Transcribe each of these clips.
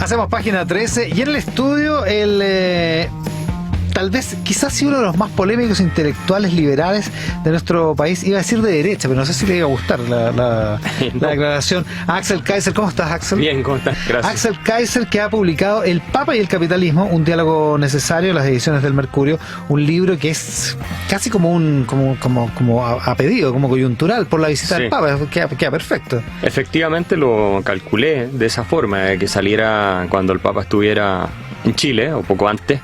Hacemos página 13 y en el estudio tal vez, quizás sí uno de los más polémicos intelectuales liberales de nuestro país, iba a decir de derecha, pero no sé si le iba a gustar la declaración. Axel Kaiser, ¿cómo estás, Axel? Bien, ¿cómo estás? Gracias. Axel Kaiser, que ha publicado El Papa y el Capitalismo, un diálogo necesario, las ediciones del Mercurio, un libro que es casi como a pedido, como coyuntural por la visita del Papa, queda perfecto. Efectivamente lo calculé de esa forma, de que saliera cuando el Papa estuviera en Chile, o poco antes.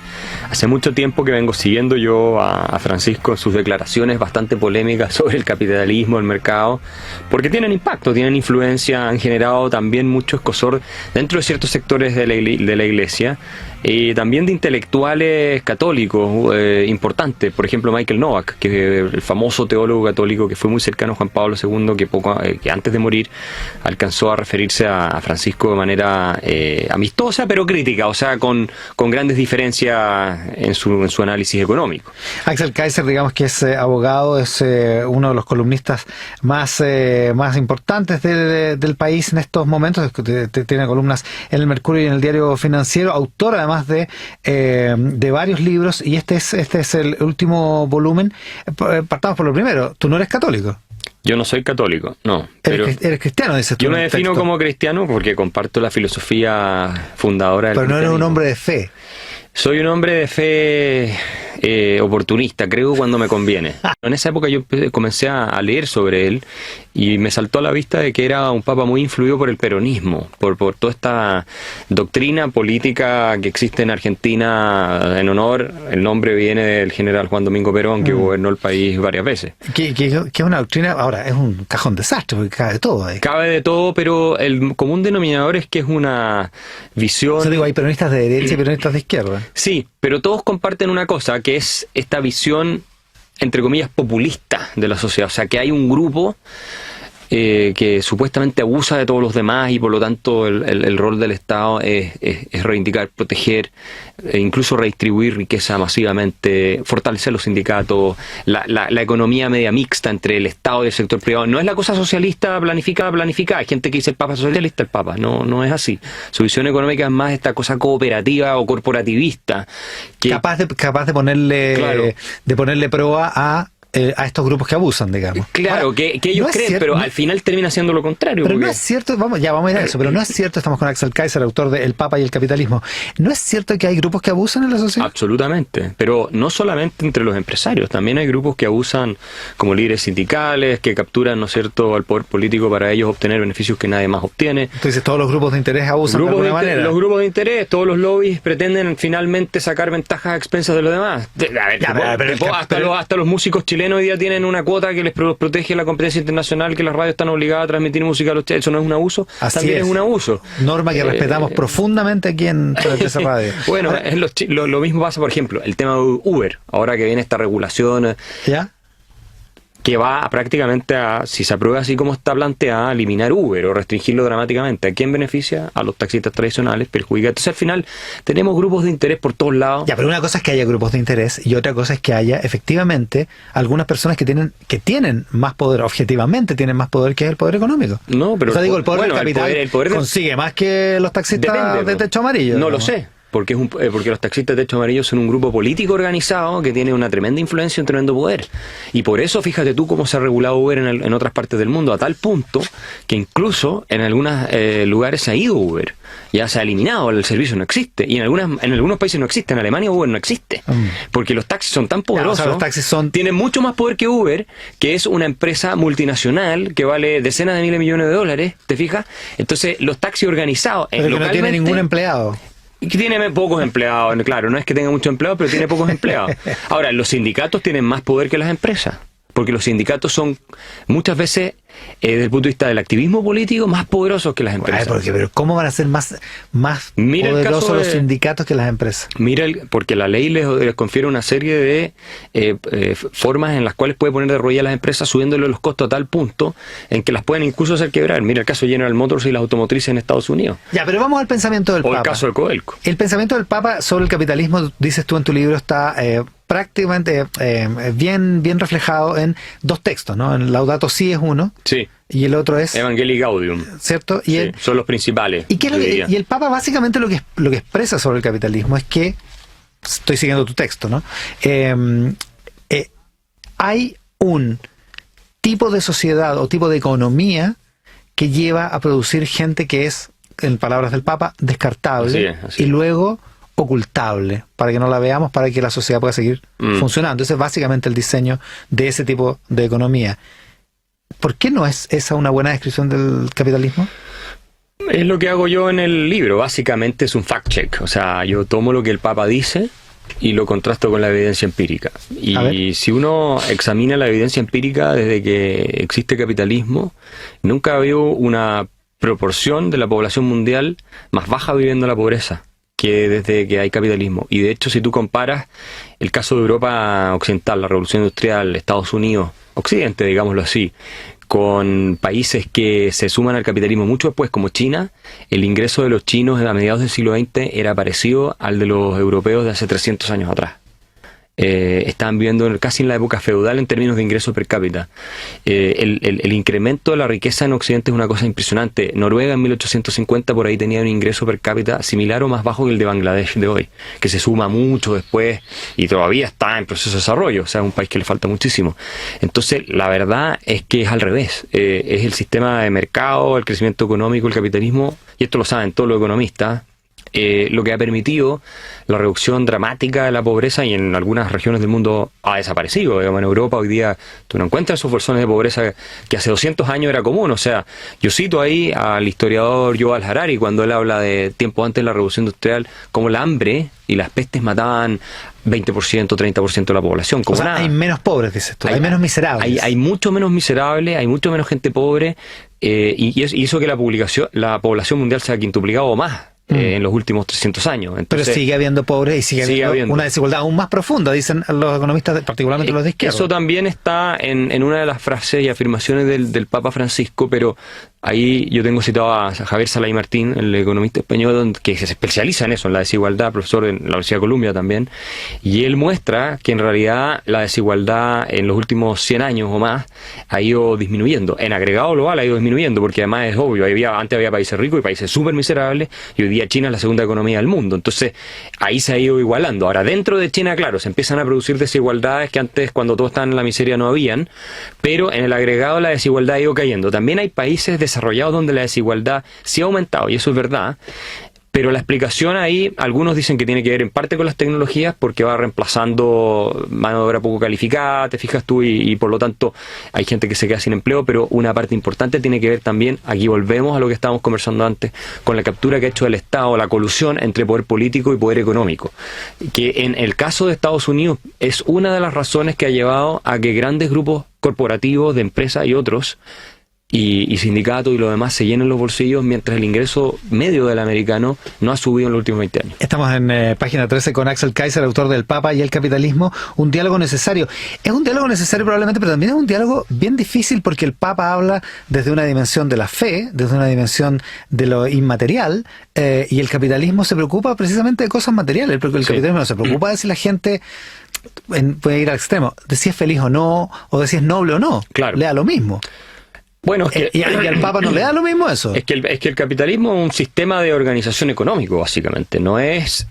Hace mucho tiempo que vengo siguiendo yo a Francisco en sus declaraciones bastante polémicas sobre el capitalismo, el mercado, porque tienen impacto, tienen influencia, han generado también mucho escozor dentro de ciertos sectores de la Iglesia, y también de intelectuales católicos importantes. Por ejemplo, Michael Novak, que el famoso teólogo católico que fue muy cercano a Juan Pablo II, que antes de morir alcanzó a referirse a Francisco de manera amistosa pero crítica, o sea, con grandes diferencias en su análisis económico. Axel Kaiser, digamos que es abogado, es uno de los columnistas más importantes del país en estos momentos. Tiene columnas en el Mercurio y en el Diario Financiero, autor además de varios libros, y este es el último volumen. Partamos por lo primero. Tú no eres católico. Yo no soy católico, no. Eres cristiano, dices tú. Yo me defino como cristiano porque comparto la filosofía fundadora del cristianismo. Pero no eres un hombre de fe. Soy un hombre de fe oportunista, creo cuando me conviene. En esa época yo comencé a leer sobre él y me saltó a la vista de que era un papa muy influido por el peronismo, por toda esta doctrina política que existe en Argentina en honor. El nombre viene del general Juan Domingo Perón, que gobernó el país varias veces. Que es una doctrina, ahora es un cajón desastre, porque cabe de todo ahí. Cabe de todo, pero el común denominador es que es una visión... O sea, digo, hay peronistas de derecha y peronistas de izquierda. Sí, pero todos comparten una cosa, que es esta visión, entre comillas, populista de la sociedad. O sea, que hay un grupo que supuestamente abusa de todos los demás y por lo tanto el rol del Estado es reivindicar, proteger, incluso redistribuir riqueza masivamente, fortalecer los sindicatos, la economía media mixta entre el Estado y el sector privado. No es la cosa socialista planificada. Hay gente que dice el Papa es socialista, el Papa. No es así. Su visión económica es más esta cosa cooperativa o corporativista. Capaz de ponerle, claro, de ponerle prueba a estos grupos que abusan, digamos. Claro, ahora, que ellos creen, cierto, pero al final termina siendo lo contrario. Pero porque... no es cierto, vamos a ir a eso, pero no es cierto, estamos con Axel Kaiser, autor de El Papa y el Capitalismo. ¿No es cierto que hay grupos que abusan en la sociedad? Absolutamente, pero no solamente entre los empresarios, también hay grupos que abusan como líderes sindicales, que capturan, ¿no es cierto?, al poder político para ellos obtener beneficios que nadie más obtiene. Entonces todos los grupos de interés abusan de alguna manera. Los grupos de interés, todos los lobbies pretenden finalmente sacar ventajas a expensas de los demás. Hasta los músicos chilenos hoy día tienen una cuota que les protege la competencia internacional, que las radios están obligadas a transmitir música a los chilenos. ¿Eso no es un abuso? Así también es un abuso. Norma que respetamos profundamente aquí en esa radio. Bueno, lo mismo pasa, por ejemplo, el tema de Uber. Ahora que viene esta regulación... ¿Ya? Que va prácticamente si se aprueba así como está planteada, a eliminar Uber o restringirlo dramáticamente. ¿A quién beneficia? A los taxistas tradicionales, perjudica. Entonces al final tenemos grupos de interés por todos lados. Ya, pero una cosa es que haya grupos de interés y otra cosa es que haya efectivamente algunas personas que tienen más poder, objetivamente tienen más poder que el poder económico. No, pero... O sea, digo, el poder del capital el poder consigue más que los taxistas de techo amarillo. No lo sé. Porque los taxistas de techo amarillo son un grupo político organizado que tiene una tremenda influencia y un tremendo poder. Y por eso, fíjate tú cómo se ha regulado Uber en otras partes del mundo, a tal punto que incluso en algunos lugares se ha ido Uber. Ya se ha eliminado, el servicio no existe. Y en algunos países no existe. En Alemania Uber no existe. Porque los taxis son tan poderosos. Ya, o sea, los taxis tienen mucho más poder que Uber, que es una empresa multinacional que vale decenas de miles de millones de dólares. ¿Te fijas? Entonces, los taxis organizados... Pero que no tiene ningún empleado. Y que tiene pocos empleados, claro, no es que tenga muchos empleados, pero tiene pocos empleados. Ahora, los sindicatos tienen más poder que las empresas, porque los sindicatos son muchas veces, desde el punto de vista del activismo político, más poderosos que las empresas. Pero ¿cómo van a ser más poderosos los sindicatos que las empresas? Porque la ley les confiere una serie de formas en las cuales puede poner de rodillas a las empresas, subiéndole los costos a tal punto en que las pueden incluso hacer quebrar. Mira el caso de General Motors y las automotrices en Estados Unidos. Ya, pero vamos al pensamiento del Papa. O el caso de Codelco. El pensamiento del Papa sobre el capitalismo, dices tú en tu libro, está prácticamente bien reflejado en dos textos, ¿no? En Laudato Si es uno, Sí. Y el otro es... Evangelii Gaudium. ¿Cierto? Y Sí, son los principales. Y el Papa básicamente lo que expresa sobre el capitalismo es que, estoy siguiendo tu texto, ¿no? Hay un tipo de sociedad o tipo de economía que lleva a producir gente que es, en palabras del Papa, descartable así y luego ocultable, para que no la veamos, para que la sociedad pueda seguir funcionando. Ese es básicamente el diseño de ese tipo de economía. ¿Por qué no es esa una buena descripción del capitalismo? Es lo que hago yo en el libro. Básicamente es un fact-check. O sea, yo tomo lo que el Papa dice y lo contrasto con la evidencia empírica. Y si uno examina la evidencia empírica desde que existe capitalismo, nunca ha habido una proporción de la población mundial más baja viviendo la pobreza que desde que hay capitalismo. Y de hecho, si tú comparas el caso de Europa Occidental, la Revolución Industrial, Estados Unidos, Occidente, digámoslo así, con países que se suman al capitalismo mucho después, como China, el ingreso de los chinos a mediados del siglo XX era parecido al de los europeos de hace 300 años atrás. Estaban viviendo casi en la época feudal en términos de ingreso per cápita. El incremento de la riqueza en Occidente es una cosa impresionante. Noruega en 1850 por ahí tenía un ingreso per cápita similar o más bajo que el de Bangladesh de hoy, que se suma mucho después y todavía está en proceso de desarrollo, o sea, es un país que le falta muchísimo. Entonces, la verdad es que es al revés. Es el sistema de mercado, el crecimiento económico, el capitalismo, y esto lo saben todos los economistas, lo que ha permitido la reducción dramática de la pobreza, y en algunas regiones del mundo ha desaparecido. Digamos, en Europa hoy día tú no encuentras esos bolsones de pobreza que hace 200 años era común. O sea, yo cito ahí al historiador Yuval Harari cuando él habla de tiempo antes de la Revolución Industrial, como el hambre y las pestes mataban 20%, 30% de la población. Como o sea, hay menos pobres, dices tú, hay menos miserables. Hay mucho menos miserables, hay mucho menos gente pobre, y hizo que la población mundial se ha quintuplicado o más en los últimos 300 años. Entonces, pero sigue habiendo pobreza y sigue habiendo una desigualdad aún más profunda, dicen los economistas, particularmente los de izquierda. Eso también está en una de las frases y afirmaciones del Papa Francisco, pero ahí yo tengo citado a Javier Salay Martín, el economista español, que se especializa en eso, en la desigualdad, profesor en la Universidad de Columbia también, y él muestra que en realidad la desigualdad en los últimos 100 años o más ha ido disminuyendo. En agregado global ha ido disminuyendo, porque además es obvio, antes había países ricos y países súper miserables, y hoy día China es la segunda economía del mundo. Entonces, ahí se ha ido igualando. Ahora, dentro de China, claro, se empiezan a producir desigualdades que antes, cuando todos estaban en la miseria, no habían, pero en el agregado la desigualdad ha ido cayendo. También hay países desarrollados donde la desigualdad sí ha aumentado, y eso es verdad. Pero la explicación ahí, algunos dicen que tiene que ver en parte con las tecnologías, porque va reemplazando mano de obra poco calificada, te fijas tú, y por lo tanto hay gente que se queda sin empleo, pero una parte importante tiene que ver también, aquí volvemos a lo que estábamos conversando antes, con la captura que ha hecho el Estado, la colusión entre poder político y poder económico, que en el caso de Estados Unidos es una de las razones que ha llevado a que grandes grupos corporativos de empresas y otros y sindicatos y lo demás se llenen los bolsillos, mientras el ingreso medio del americano no ha subido en los últimos 20 años. Estamos en página 13 con Axel Kaiser, autor del Papa y el capitalismo, un diálogo necesario. Es un diálogo necesario probablemente, pero también es un diálogo bien difícil, porque el Papa habla desde una dimensión de la fe, desde una dimensión de lo inmaterial, y el capitalismo se preocupa precisamente de cosas materiales, porque el capitalismo no se preocupa de si la gente puede ir al extremo, de si es feliz o no, o de si es noble o no. Claro. Le da lo mismo. Bueno, es que, y al Papa no le da lo mismo eso. Es que el capitalismo es un sistema de organización económico, básicamente. No es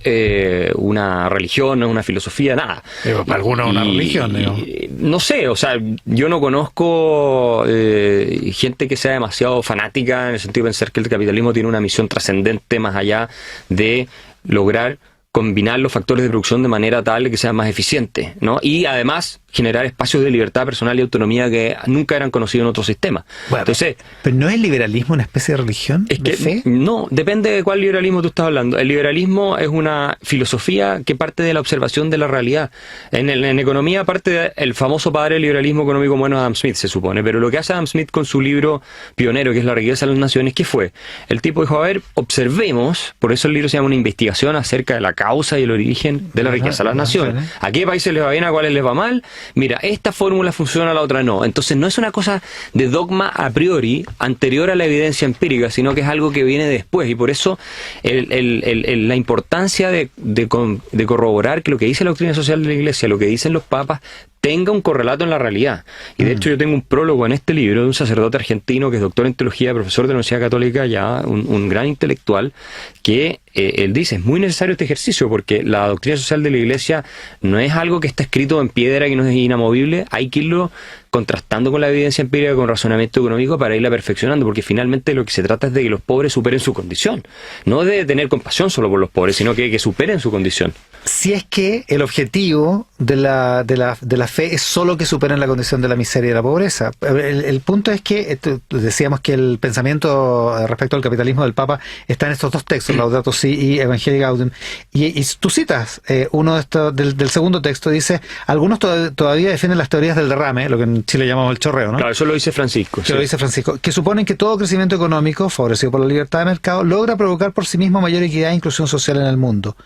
una religión, no es una filosofía, nada. Pero para algunos es una religión, digo. No sé, o sea, yo no conozco gente que sea demasiado fanática en el sentido de pensar que el capitalismo tiene una misión trascendente más allá de lograr combinar los factores de producción de manera tal que sea más eficiente, ¿no? Y además generar espacios de libertad personal y autonomía que nunca eran conocidos en otro sistema. Bueno, entonces, ¿pero no es el liberalismo una especie de religión? Es ¿de que fe? No, depende de cuál liberalismo tú estás hablando. El liberalismo es una filosofía que parte de la observación de la realidad. En economía parte del famoso padre del liberalismo económico bueno, Adam Smith, se supone. Pero lo que hace Adam Smith con su libro pionero, que es La riqueza de las naciones, ¿qué fue? El tipo dijo, a ver, observemos, por eso el libro se llama Una investigación acerca de la causa y el origen de la riqueza de las naciones. ¿A qué países les va bien, a cuáles les va mal? Mira, esta fórmula funciona, la otra no. Entonces no es una cosa de dogma a priori anterior a la evidencia empírica, sino que es algo que viene después, y por eso la importancia de corroborar que lo que dice la doctrina social de la Iglesia, lo que dicen los papas, tenga un correlato en la realidad. Y de hecho yo tengo un prólogo en este libro de un sacerdote argentino que es doctor en teología, profesor de la Universidad Católica, ya un gran intelectual, que él dice, es muy necesario este ejercicio porque la doctrina social de la Iglesia no es algo que está escrito en piedra, que no es inamovible, hay que irlo contrastando con la evidencia empírica, con razonamiento económico para irla perfeccionando, porque finalmente lo que se trata es de que los pobres superen su condición, no de tener compasión solo por los pobres, sino que superen su condición. Si es que el objetivo de la fe es solo que superen la condición de la miseria y de la pobreza. El punto es que, decíamos que el pensamiento respecto al capitalismo del Papa está en estos dos textos, Laudato Si y Evangelii Gaudium. Y tú citas uno de estos, del segundo texto, dice, algunos todavía defienden las teorías del derrame, lo que en Chile llamamos el chorreo, ¿no? Claro, eso lo dice Francisco. Que lo dice Francisco, que suponen que todo crecimiento económico, favorecido por la libertad de mercado, logra provocar por sí mismo mayor equidad e inclusión social en el mundo.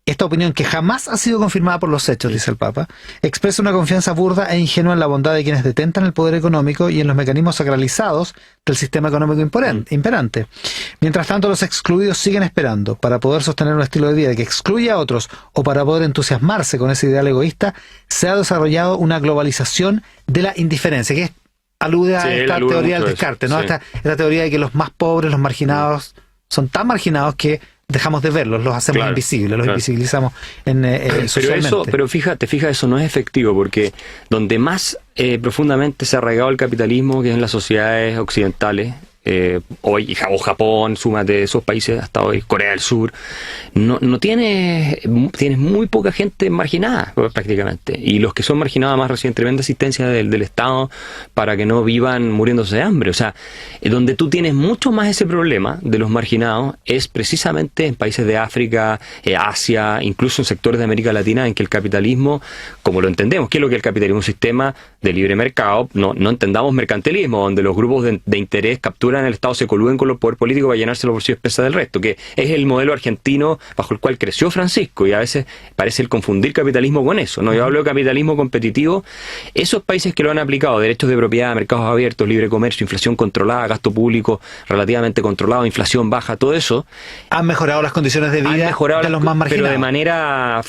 Esta opinión, que jamás ha sido confirmada por los hechos, dice el Papa, expresa una confianza burda e ingenua en la bondad de quienes detentan el poder económico y en los mecanismos sacralizados del sistema económico imperante. Mientras tanto, los excluidos siguen esperando para poder sostener un estilo de vida que excluye a otros o para poder entusiasmarse con ese ideal egoísta. Se ha desarrollado una globalización de la indiferencia, que alude a esta teoría del descarte, ¿no? Esta teoría de que los más pobres, los marginados, son tan marginados que dejamos de verlos, los hacemos invisibles, los invisibilizamos socialmente. Pero fíjate, eso no es efectivo, porque donde más profundamente se ha arraigado el capitalismo, que es en las sociedades occidentales, hoy, o Japón, súmate esos países hasta hoy, Corea del Sur, no tienes muy poca gente marginada prácticamente, y los que son marginados más reciben tremenda asistencia del Estado para que no vivan muriéndose de hambre. O sea, donde tú tienes mucho más ese problema de los marginados es precisamente en países de África, Asia, incluso en sectores de América Latina, en que el capitalismo, como lo entendemos, ¿qué es lo que es el capitalismo? Un sistema de libre mercado, no entendamos mercantilismo, donde los grupos de interés capturan el Estado, se coluden con los poderes políticos para llenarse los bolsillos pesas del resto, que es el modelo argentino bajo el cual creció Francisco, y a veces parece el confundir capitalismo con eso, ¿no? Yo hablo de capitalismo competitivo. Esos países que lo han aplicado, derechos de propiedad, mercados abiertos, libre comercio, inflación controlada, gasto público relativamente controlado, inflación baja, todo eso, han mejorado las condiciones de vida de los más marginados, pero de manera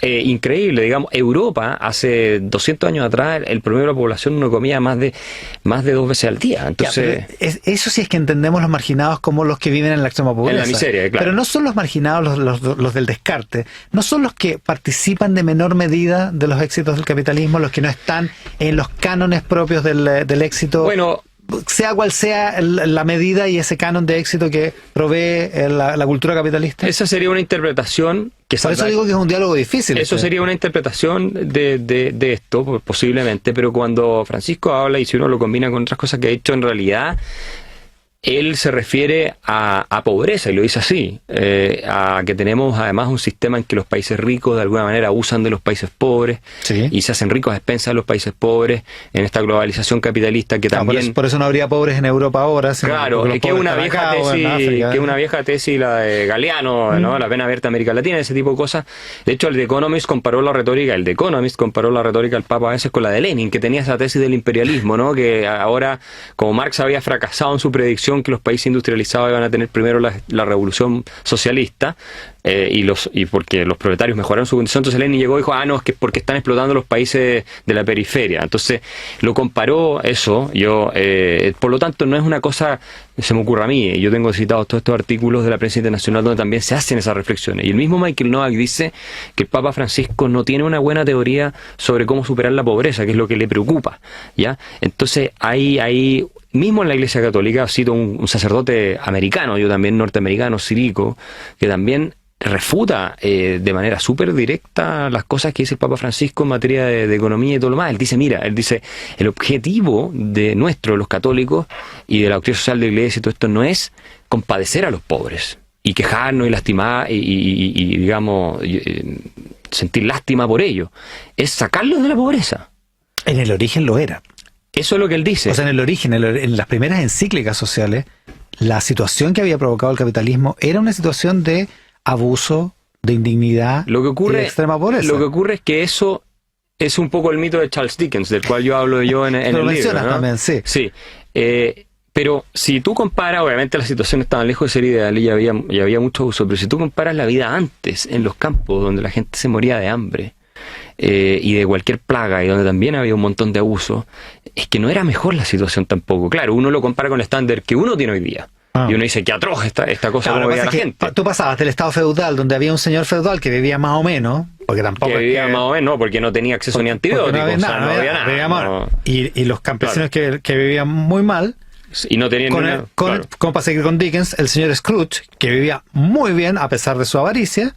increíble. Digamos, Europa hace 200 años atrás el promedio de la población no comía más de 2 veces al día. Entonces, eso sí es que entendemos los marginados como los que viven en la extrema pobreza. En la miseria, claro. Pero no son los marginados los del descarte, no son los que participan de menor medida de los éxitos del capitalismo, los que no están en los cánones propios del éxito. Bueno, sea cual sea la medida y ese canon de éxito que provee la cultura capitalista. Esa sería una interpretación que... Por eso digo que es un diálogo difícil. Eso sería una interpretación de esto, posiblemente, pero cuando Francisco habla, y si uno lo combina con otras cosas que ha dicho, en realidad él se refiere a pobreza, y lo dice así, a que tenemos además un sistema en que los países ricos de alguna manera abusan de los países pobres, sí, y se hacen ricos a expensas de los países pobres en esta globalización capitalista que también... Por eso no habría pobres en Europa ahora. Claro, que es una vieja tesis, la de Galeano, ¿no? La pena abierta de América Latina, ese tipo de cosas. De hecho, el The Economist comparó la retórica del Papa a veces con la de Lenin, que tenía esa tesis del imperialismo, ¿no? Que ahora, como Marx había fracasado en su predicción que los países industrializados iban a tener primero la revolución socialista, y porque los proletarios mejoraron su condición, entonces Lenin llegó y dijo, no, es que porque están explotando los países de la periferia. Entonces lo comparó eso. Por lo tanto, no es una cosa que se me ocurra a mí. Yo tengo citados todos estos artículos de la prensa internacional donde también se hacen esas reflexiones, y el mismo Michael Novak dice que el Papa Francisco no tiene una buena teoría sobre cómo superar la pobreza, que es lo que le preocupa, ¿ya? Entonces hay mismo en la Iglesia Católica, cito un sacerdote americano, yo también norteamericano, Sirico, que también refuta de manera súper directa las cosas que dice el Papa Francisco en materia de economía y todo lo más. Él dice, el objetivo de los católicos, y de la doctrina social de la Iglesia y todo esto, no es compadecer a los pobres y quejarnos y lastimar y digamos, sentir lástima por ellos, es sacarlos de la pobreza. En el origen lo era. Eso es lo que él dice. O sea, en el origen, en las primeras encíclicas sociales, la situación que había provocado el capitalismo era una situación de abuso, de indignidad, y de extrema pobreza. Lo que ocurre es que eso es un poco el mito de Charles Dickens, del cual yo hablo en el libro, ¿no? También, sí. Sí. Pero si tú comparas, obviamente las situaciones estaban lejos de ser ideales y había mucho abuso, pero si tú comparas la vida antes, en los campos, donde la gente se moría de hambre, y de cualquier plaga, y donde también había un montón de abusos, es que no era mejor la situación tampoco. Claro, uno lo compara con el estándar que uno tiene hoy día. Y uno dice, qué atroz esta cosa, claro, como veía la gente. Tú pasabas del estado feudal, donde había un señor feudal que vivía más o menos, porque tampoco... Que vivía más o menos, porque no tenía acceso ni a antibióticos, no había nada. Y los campesinos que vivían muy mal, y no tenían como para seguir con Dickens, el señor Scrooge, que vivía muy bien a pesar de su avaricia,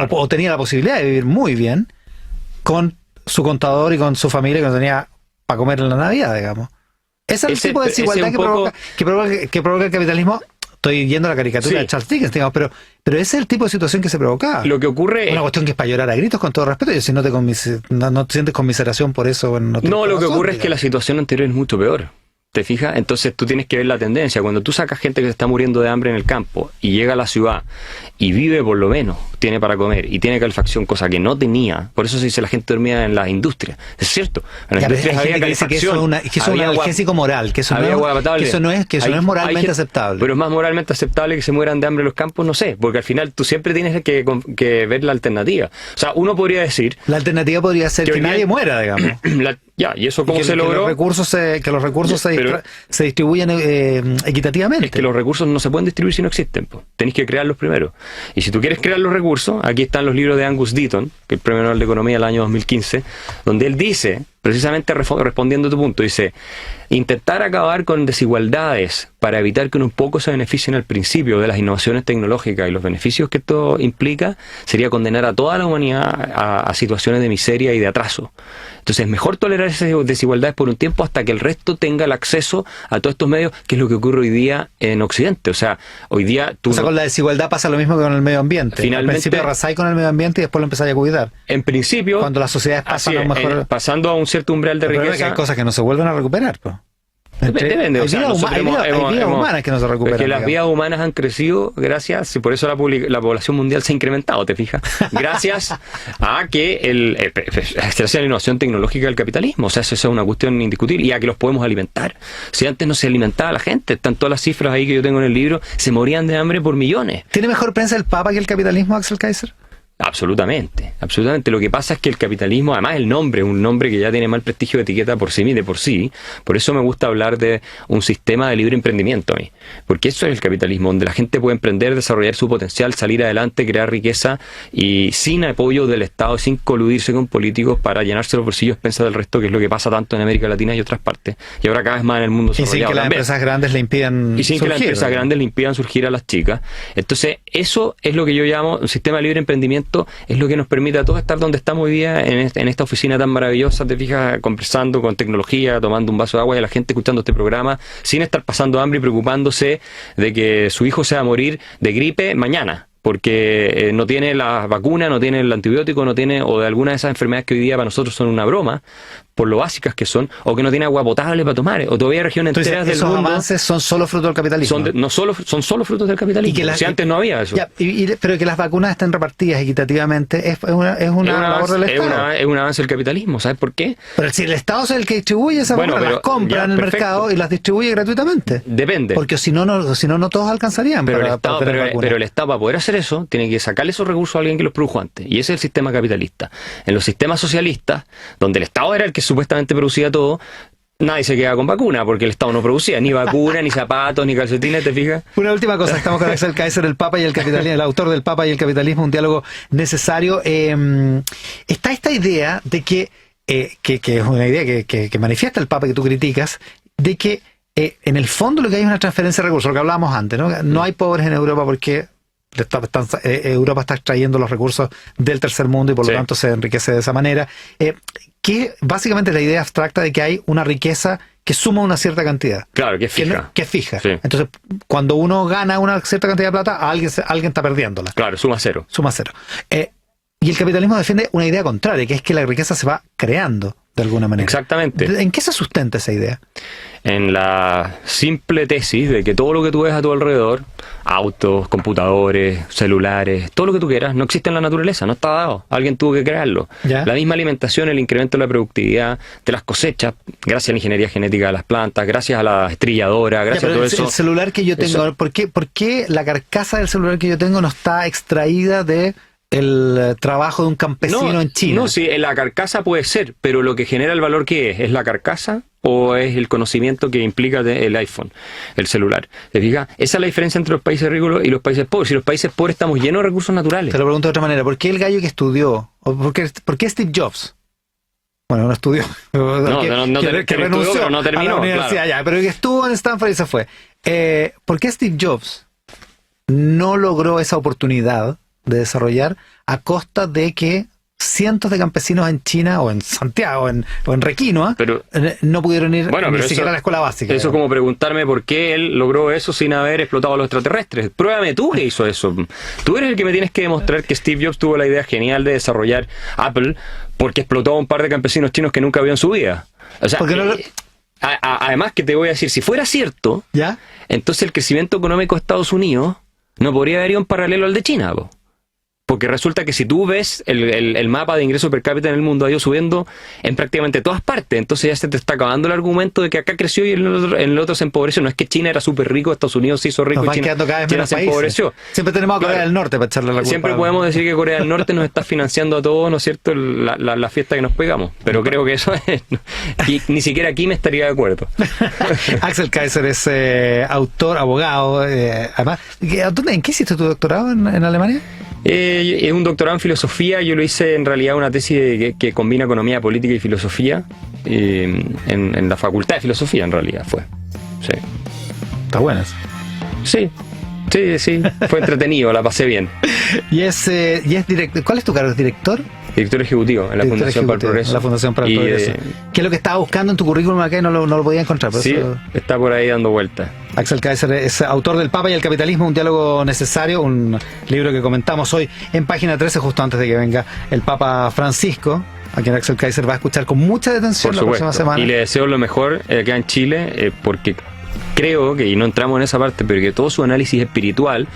o tenía la posibilidad de vivir muy bien, con su contador y con su familia que no tenía para comer en la Navidad, digamos. Ese es el tipo de desigualdad que provoca el capitalismo. Estoy yendo a la caricatura de Charles Dickens, digamos, pero ese es el tipo de situación que se provoca. Lo que ocurre... Una cuestión que es para llorar a gritos, con todo respeto, y si no te sientes conmiseración por eso... Bueno, no, lo que ocurre es que la situación anterior es mucho peor. ¿Te fijas? Entonces tú tienes que ver la tendencia. Cuando tú sacas gente que se está muriendo de hambre en el campo y llega a la ciudad y vive por lo menos, tiene para comer y tiene calefacción, cosa que no tenía, por eso se dice la gente dormía en las industrias. Es cierto, en las industrias había calefacción. Que eso es un analgésico moral, que eso no es moralmente aceptable. Pero es más moralmente aceptable que se mueran de hambre en los campos, no sé, porque al final tú siempre tienes que ver la alternativa. O sea, uno podría decir... La alternativa podría ser que nadie muera, digamos. ¿Y eso cómo se logró? Que los recursos se distribuyen equitativamente. Es que los recursos no se pueden distribuir si no existen. Tenéis que crearlos primero. Y si tú quieres crear los recursos, aquí están los libros de Angus Deaton, que es el Premio Nobel de Economía del año 2015, donde él dice, precisamente respondiendo a tu punto, dice, intentar acabar con desigualdades para evitar que unos pocos se beneficien al principio de las innovaciones tecnológicas y los beneficios que esto implica, sería condenar a toda la humanidad a situaciones de miseria y de atraso. Entonces es mejor tolerar esas desigualdades por un tiempo hasta que el resto tenga el acceso a todos estos medios, que es lo que ocurre hoy día en Occidente. O sea, hoy día tú... O sea, con la desigualdad pasa lo mismo que con el medio ambiente. Finalmente, al principio arrasáis con el medio ambiente y después lo empezáis a cuidar. En principio... Cuando las sociedades pasan a lo mejor... pasando a un cierto umbral de riqueza... Es que hay cosas que no se vuelven a recuperar, pues. Depende, hay vidas humanas que no se recuperan. Es que las vidas humanas han crecido gracias, y por eso la población mundial se ha incrementado, ¿te fijas? Gracias a que gracias a la innovación tecnológica del capitalismo. O sea, eso es una cuestión indiscutible, y a que los podemos alimentar. Si antes no se alimentaba la gente, están todas las cifras ahí que yo tengo en el libro, se morían de hambre por millones. ¿Tiene mejor prensa el Papa que el capitalismo, Axel Kaiser? Absolutamente, absolutamente. Lo que pasa es que el capitalismo, además el nombre, un nombre que ya tiene mal prestigio de etiqueta por sí, por eso me gusta hablar de un sistema de libre emprendimiento a mí, porque eso es el capitalismo, donde la gente puede emprender, desarrollar su potencial, salir adelante, crear riqueza, y sin apoyo del Estado, sin coludirse con políticos para llenarse los bolsillos, pensar del resto, que es lo que pasa tanto en América Latina y otras partes, y ahora cada vez más en el mundo desarrollado. Y sin que las empresas grandes le impidan surgir a las chicas. Entonces, eso es lo que yo llamo un sistema de libre emprendimiento. Es lo que nos permite a todos estar donde estamos hoy día, en esta oficina tan maravillosa, te fijas, conversando con tecnología, tomando un vaso de agua, y la gente escuchando este programa sin estar pasando hambre y preocupándose de que su hijo se va a morir de gripe mañana, porque no tiene la vacuna, no tiene el antibiótico, o de alguna de esas enfermedades que hoy día para nosotros son una broma, por lo básicas que son, o que no tiene agua potable para tomar, o todavía hay regiones enteras del mundo... Esos avances son solo fruto del capitalismo. Son solo frutos del capitalismo. Si antes no había eso. Pero que las vacunas estén repartidas equitativamente es una labor del Estado. Es un avance del capitalismo, ¿sabes por qué? Pero si el Estado es el que distribuye esas vacunas, las compra en el mercado y las distribuye gratuitamente. Depende. Porque si no todos alcanzarían pero para tener vacunas. Pero el Estado, para poder hacer eso, tiene que sacarle esos recursos a alguien que los produjo antes. Y ese es el sistema capitalista. En los sistemas socialistas, donde el Estado era el que supuestamente producía todo, nadie se quedaba con vacuna, porque el Estado no producía ni vacuna, ni zapatos, ni calcetines, ¿te fijas? Una última cosa, estamos con Axel Kaiser, el Papa y el capitalismo, el autor del Papa y el capitalismo, un diálogo necesario. Está esta idea de que es una idea que manifiesta el Papa, que tú criticas, de que en el fondo lo que hay es una transferencia de recursos, lo que hablábamos antes, ¿no? No hay pobres en Europa porque Europa está extrayendo los recursos del tercer mundo y por lo tanto se enriquece de esa manera. Que básicamente es la idea abstracta de que hay una riqueza que suma una cierta cantidad. Claro, que es fija. Que es fija. Sí. Entonces, cuando uno gana una cierta cantidad de plata, alguien está perdiéndola. Claro, suma cero. Y el capitalismo defiende una idea contraria, que es que la riqueza se va creando de alguna manera. Exactamente. ¿En qué se sustenta esa idea? En la simple tesis de que todo lo que tú ves a tu alrededor, autos, computadores, celulares, todo lo que tú quieras, no existe en la naturaleza, no está dado. Alguien tuvo que crearlo. ¿Ya? La misma alimentación, el incremento de la productividad de las cosechas, gracias a la ingeniería genética de las plantas, gracias a la estrilladora, gracias a todo eso. El celular que yo tengo, ¿por qué la carcasa del celular que yo tengo no está extraída de el trabajo de un campesino en China. No, sí, la carcasa puede ser, pero lo que genera el valor, ¿qué es? ¿Es la carcasa o es el conocimiento que implica el iPhone, el celular? ¿Te fijas? Esa es la diferencia entre los países ricos y los países pobres. Si los países pobres estamos llenos de recursos naturales. Te lo pregunto de otra manera. ¿Por qué el gallo que estudió? ¿O por qué Steve Jobs? Bueno, no estudió. Que renunció, pero no terminó, a la universidad, claro. ya, pero que estuvo en Stanford y se fue. ¿Por qué Steve Jobs no logró esa oportunidad de desarrollar a costa de que cientos de campesinos en China o en Santiago o en Requinoa no pudieron ir ni siquiera a la escuela básica? Eso es como preguntarme por qué él logró eso sin haber explotado a los extraterrestres. Pruébame tú que hizo eso. Tú eres el que me tienes que demostrar que Steve Jobs tuvo la idea genial de desarrollar Apple porque explotó a un par de campesinos chinos que nunca vio en su vida. O sea, además que te voy a decir, si fuera cierto, ¿ya? Entonces el crecimiento económico de Estados Unidos no podría haber ido en paralelo al de China, po. Porque resulta que si tú ves el mapa de ingreso per cápita en el mundo ha ido subiendo en prácticamente todas partes, entonces ya se te está acabando el argumento de que acá creció y en el otro se empobreció. No es que China era súper rico, Estados Unidos se hizo rico y China se empobreció. Siempre tenemos a Corea del Norte para echarle la culpa. Siempre podemos decir que Corea del Norte nos está financiando a todos, ¿no es cierto?, la fiesta que nos pegamos. Pero creo que eso es... Y ni siquiera aquí me estaría de acuerdo. Axel Kaiser es autor, abogado, además. ¿En qué hiciste tu doctorado en Alemania? Es un doctorado en filosofía. Yo lo hice en realidad una tesis que combina economía política y filosofía en la facultad de filosofía en realidad fue. Sí. ¿Está buenas? Sí, fue entretenido, la pasé bien. Y es director. ¿Cuál es tu cargo? ¿Es director? Director ejecutivo en la Fundación para el Progreso. La Fundación para el Progreso. ¿Qué es lo que estaba buscando en tu currículum acá y no lo podía encontrar? Sí, eso... está por ahí dando vueltas. Axel Kaiser es autor del Papa y el Capitalismo, un diálogo necesario, un libro que comentamos hoy en página 13, justo antes de que venga el Papa Francisco, a quien Axel Kaiser va a escuchar con mucha detención la próxima semana. Y le deseo lo mejor acá en Chile, porque creo que, y no entramos en esa parte, pero que todo su análisis espiritual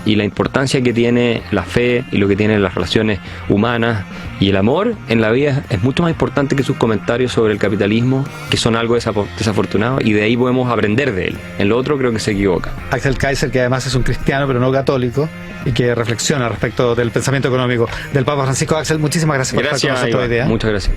y la importancia que tiene la fe y lo que tienen las relaciones humanas y el amor en la vida es mucho más importante que sus comentarios sobre el capitalismo, que son algo desafortunado, y de ahí podemos aprender de él. En lo otro creo que se equivoca. Axel Kaiser, que además es un cristiano pero no católico y que reflexiona respecto del pensamiento económico del Papa Francisco. Axel, muchísimas gracias por estar con nosotros hoy día. Muchas gracias.